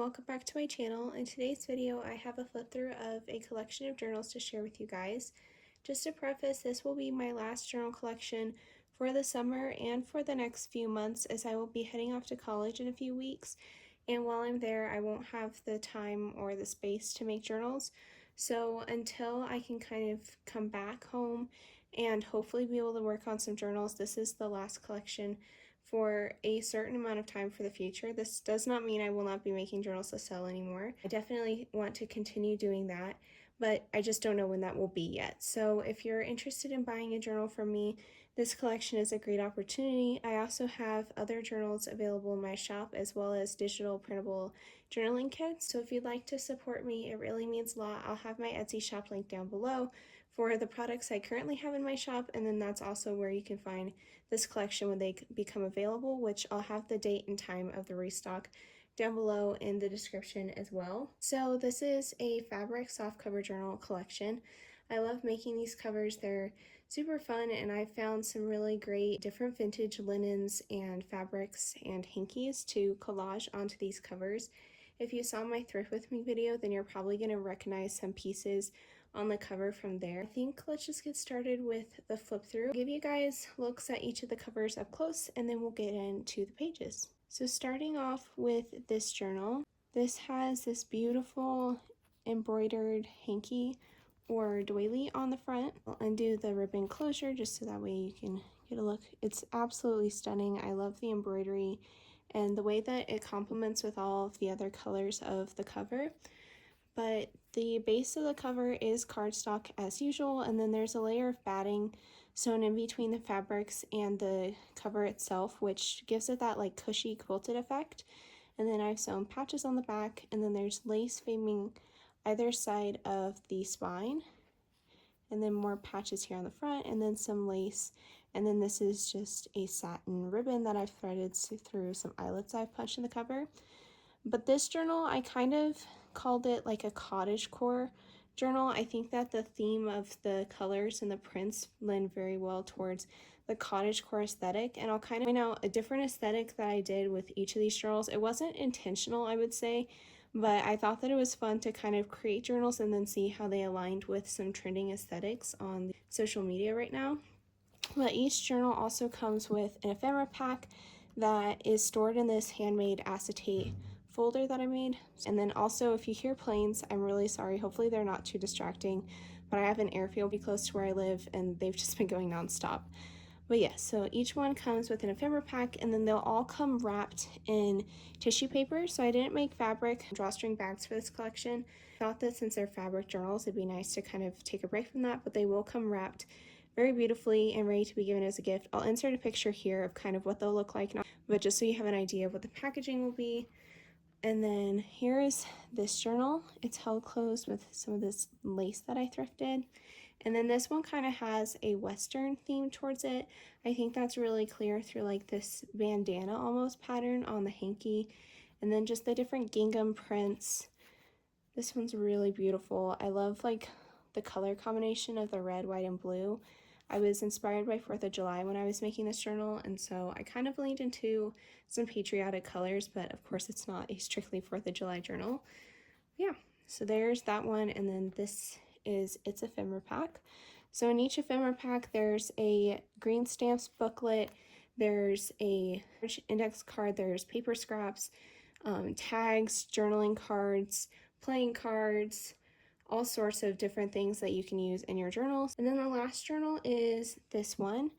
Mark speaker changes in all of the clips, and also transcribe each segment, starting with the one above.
Speaker 1: welcome back to my channel. In today's video, I have a flip through of a collection of journals to share with you guys. Just to preface, this will be my last journal collection for the summer and for the next few months, as I will be heading off to college in a few weeks. And while I'm there, I won't have the time or the space to make journals. So until I can kind of come back home and hopefully be able to work on some journals, this is the last collection for a certain amount of time for the future. This does not mean I will not be making journals to sell anymore. I definitely want to continue doing that, but I just don't know when that will be yet. So if you're interested in buying a journal from me, this collection is a great opportunity. I also have other journals available in my shop, as well as digital printable journaling kits. So if you'd like to support me, it really means a lot. I'll have my Etsy shop link down below for the products I currently have in my shop, and then that's also where you can find this collection when they become available, which I'll have the date and time of the restock down below in the description as well. So this is a fabric softcover journal collection. I love making these covers. They're super fun, and I found some really great different vintage linens and fabrics and hankies to collage onto these covers. If you saw my thrift with me video, then you're probably going to recognize some pieces on the cover from there. I think let's just get started with the flip through. I'll give you guys looks at each of the covers up close, and then we'll get into the pages. So starting off with this journal, this has this beautiful embroidered hanky or doily on the front. I'll undo the ribbon closure just so that way you can get a look. It's absolutely stunning. I love the embroidery and the way that it complements with all of the other colors of the cover. But the base of the cover is cardstock as usual, and then there's a layer of batting sewn in between the fabrics and the cover itself, which gives it that like cushy quilted effect. And then I've sewn patches on the back, and then there's lace framing either side of the spine, and then more patches here on the front, and then some lace. And then this is just a satin ribbon that I've threaded through some eyelets I've punched in the cover. But this journal, I kind of called it like a cottagecore journal. I think that the theme of the colors and the prints lend very well towards the cottagecore aesthetic, and I'll kind of point out a different aesthetic that I did with each of these journals. It wasn't intentional, I would say, but I thought that it was fun to kind of create journals and then see how they aligned with some trending aesthetics on social media right now. But each journal also comes with an ephemera pack that is stored in this handmade acetate folder that I made. And then also, if you hear planes, I'm really sorry. Hopefully they're not too distracting, but I have an airfield pretty close to where I live, and they've just been going nonstop. But yeah, so each one comes with an ephemera pack, and then they'll all come wrapped in tissue paper. So I didn't make fabric drawstring bags for this collection. I thought that since they're fabric journals, it'd be nice to kind of take a break from that, but they will come wrapped very beautifully and ready to be given as a gift. I'll insert a picture here of kind of what they'll look like, but just so you have an idea of what the packaging will be. And then here is this journal. It's held closed with some of this lace that I thrifted. And then this one kind of has a Western theme towards it. I think that's really clear through like this bandana almost pattern on the hanky. And then just the different gingham prints. This one's really beautiful. I love like the color combination of the red, white, and blue. I was inspired by 4th of July when I was making this journal, and so I kind of leaned into some patriotic colors, but of course it's not a strictly 4th of July journal. Yeah, so there's that one, and then this is its ephemera pack. So in each ephemera pack, there's a green stamps booklet, there's a index card, there's paper scraps, tags, journaling cards, playing cards, all sorts of different things that you can use in your journals. And then the last journal is this one.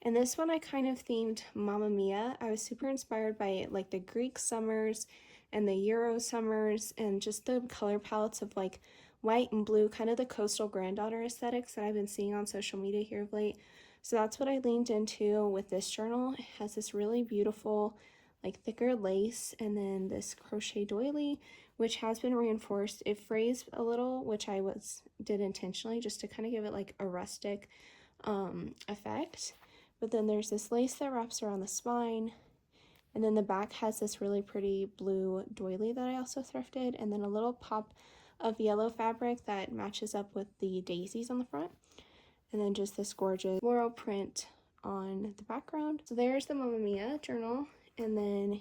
Speaker 1: And this one I kind of themed Mamma Mia. I was super inspired by like the Greek summers and the Euro summers and just the color palettes of like white and blue, kind of the coastal granddaughter aesthetics that I've been seeing on social media here of late. So that's what I leaned into with this journal. It has this really beautiful like thicker lace, and then this crochet doily, which has been reinforced. It frayed a little, which I did intentionally just to kind of give it like a rustic effect. But then there's this lace that wraps around the spine, and then the back has this really pretty blue doily that I also thrifted, and then a little pop of yellow fabric that matches up with the daisies on the front, and then just this gorgeous floral print on the background. So there's the Mamma Mia journal, and then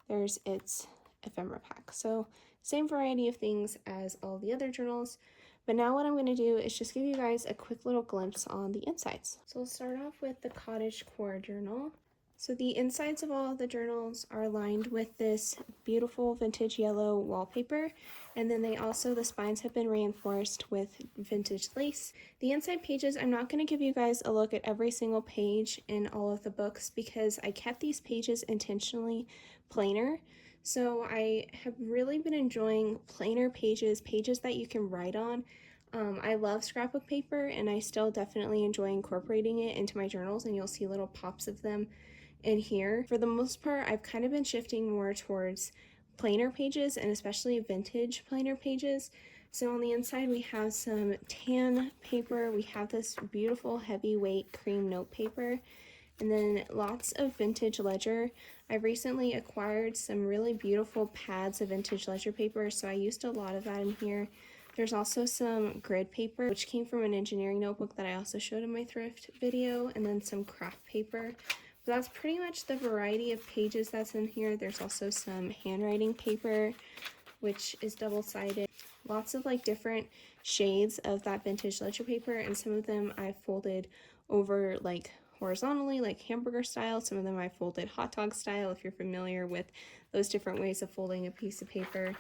Speaker 1: there's its ephemera pack. So same variety of things as all the other journals, but now what I'm going to do is just give you guys a quick little glimpse on the insides. So we'll start off with the cottagecore journal. So the insides of all of the journals are lined with this beautiful vintage yellow wallpaper, and then the spines have been reinforced with vintage lace. The inside pages, I'm not going to give you guys a look at every single page in all of the books because I kept these pages intentionally plainer. So I have really been enjoying plainer pages, pages that you can write on. I love scrapbook paper, and I still definitely enjoy incorporating it into my journals, and you'll see little pops of them in here. For the most part, I've kind of been shifting more towards plainer pages, and especially vintage plainer pages. So on the inside we have some tan paper, we have this beautiful heavyweight cream note paper, and then lots of vintage ledger. I've recently acquired some really beautiful pads of vintage ledger paper, so I used a lot of that in here. There's also some grid paper, which came from an engineering notebook that I also showed in my thrift video, and then some craft paper. But that's pretty much the variety of pages that's in here. There's also some handwriting paper, which is double-sided. Lots of like different shades of that vintage ledger paper, and some of them I folded over like horizontally, like hamburger style. Some of them I folded hot dog style, if you're familiar with those different ways of folding a piece of paper.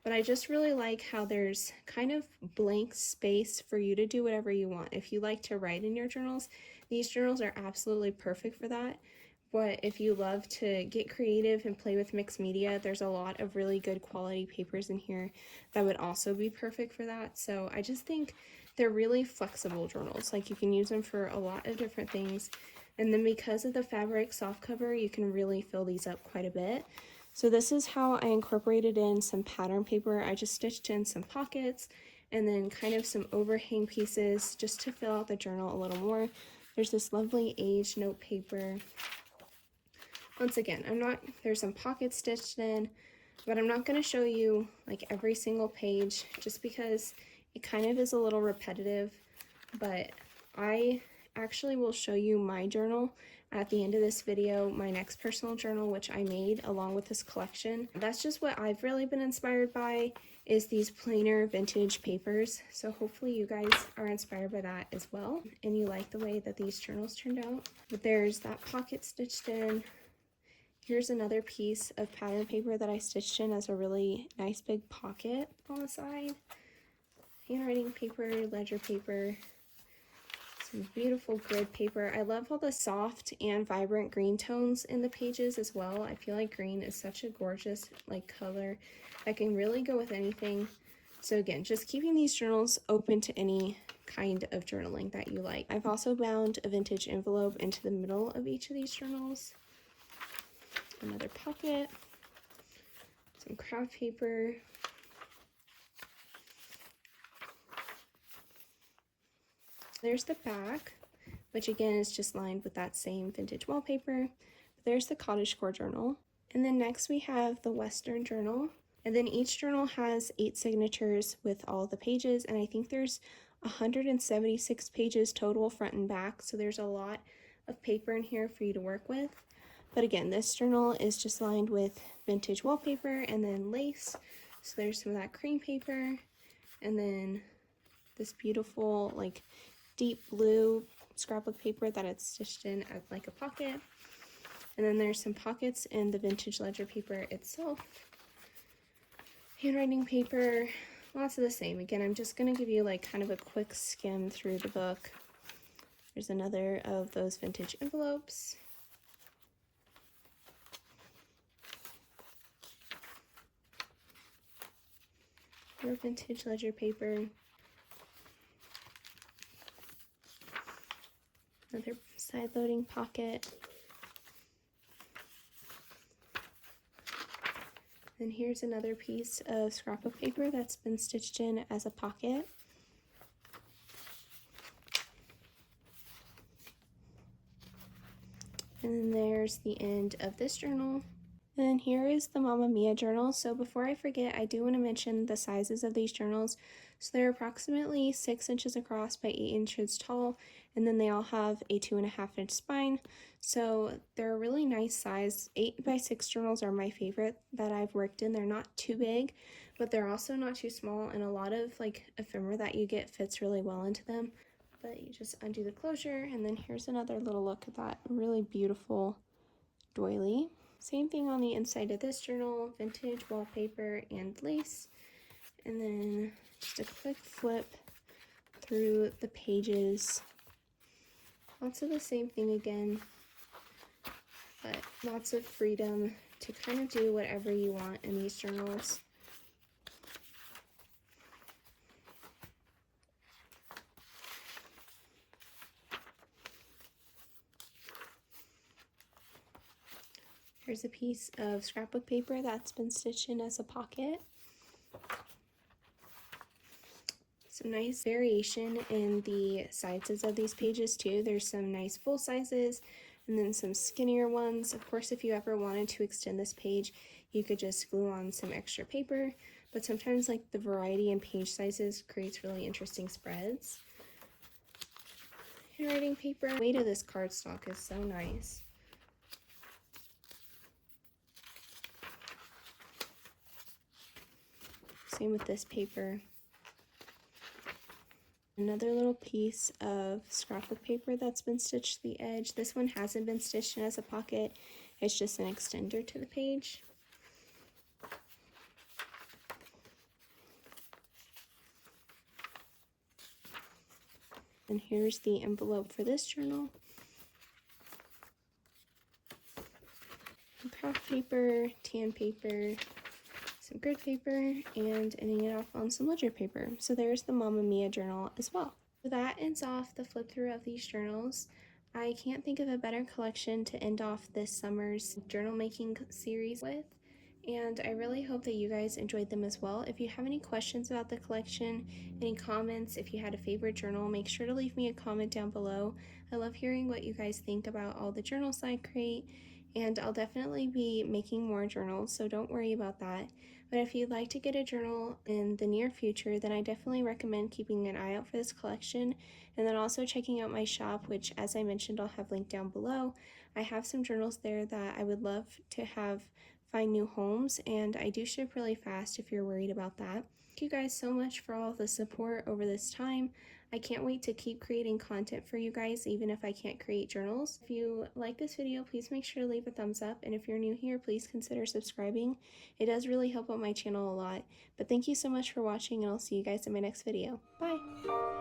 Speaker 1: But I just really like how there's kind of blank space for you to do whatever you want. If you like to write in your journals, these journals are absolutely perfect for that. But if you love to get creative and play with mixed media, there's a lot of really good quality papers in here that would also be perfect for that. So I just think they're really flexible journals. Like, you can use them for a lot of different things. And then because of the fabric soft cover, you can really fill these up quite a bit. So this is how I incorporated in some pattern paper. I just stitched in some pockets and then kind of some overhang pieces just to fill out the journal a little more. There's this lovely aged note paper. Once again, there's some pockets stitched in, but I'm not going to show you like every single page just because it kind of is a little repetitive, but I actually will show you my journal at the end of this video, my next personal journal, which I made along with this collection. That's just what I've really been inspired by, is these plainer vintage papers. So hopefully you guys are inspired by that as well, and you like the way that these journals turned out. But there's that pocket stitched in. Here's another piece of pattern paper that I stitched in as a really nice big pocket on the side. Handwriting paper, ledger paper, some beautiful grid paper. I love all the soft and vibrant green tones in the pages as well. I feel like green is such a gorgeous like color that can really go with anything. So again, just keeping these journals open to any kind of journaling that you like. I've also bound a vintage envelope into the middle of each of these journals. Another pocket, some craft paper, there's the back, which again is just lined with that same vintage wallpaper. There's the cottagecore journal, and then next we have the Western journal, and then each journal has 8 signatures with all the pages, and I think there's 176 pages total front and back, so there's a lot of paper in here for you to work with. But again, this journal is just lined with vintage wallpaper and then lace. So there's some of that cream paper, and then this beautiful like deep blue scrapbook paper that it's stitched in as like a pocket. And then there's some pockets in the vintage ledger paper itself. Handwriting paper, lots of the same. Again, I'm just going to give you like kind of a quick skim through the book. There's another of those vintage envelopes. More vintage ledger paper. Another side loading pocket. And here's another piece of scrapbook paper that's been stitched in as a pocket. And then there's the end of this journal. And here is the Mamma Mia journal. So before I forget, I do want to mention the sizes of these journals. So they're approximately 6 inches across by 8 inches tall, and then they all have a 2.5-inch spine. So they're a really nice size. 8x6 journals are my favorite that I've worked in. They're not too big, but they're also not too small, and a lot of like ephemera that you get fits really well into them. But you just undo the closure, and then here's another little look at that really beautiful doily. Same thing on the inside of this journal, vintage wallpaper and lace. And then just a quick flip through the pages. Lots of the same thing again, but lots of freedom to kind of do whatever you want in these journals. Here's a piece of scrapbook paper that's been stitched in as a pocket. Some nice variation in the sizes of these pages too. There's some nice full sizes and then some skinnier ones. Of course, if you ever wanted to extend this page, you could just glue on some extra paper, but sometimes like the variety in page sizes creates really interesting spreads. Handwriting paper. The weight of this cardstock is so nice. Same with this paper. Another little piece of scrapbook paper that's been stitched to the edge. This one hasn't been stitched in as a pocket. It's just an extender to the page. And here's the envelope for this journal. Craft paper, tan paper, some grid paper, and ending it off on some ledger paper. So there's the Mamma Mia journal as well. So that ends off the flip through of these journals. I can't think of a better collection to end off this summer's journal making series with, and I really hope that you guys enjoyed them as well. If you have any questions about the collection, any comments, if you had a favorite journal, make sure to leave me a comment down below. I love hearing what you guys think about all the journals I create, and I'll definitely be making more journals, so don't worry about that. But if you'd like to get a journal in the near future, then I definitely recommend keeping an eye out for this collection, and then also checking out my shop, which, as I mentioned, I'll have linked down below. I have some journals there that I would love to have find new homes, and I do ship really fast if you're worried about that. Thank you guys so much for all the support over this time. I can't wait to keep creating content for you guys, even if I can't create journals. If you like this video, please make sure to leave a thumbs up, and if you're new here, please consider subscribing. It does really help out my channel a lot. But thank you so much for watching, and I'll see you guys in my next video. Bye!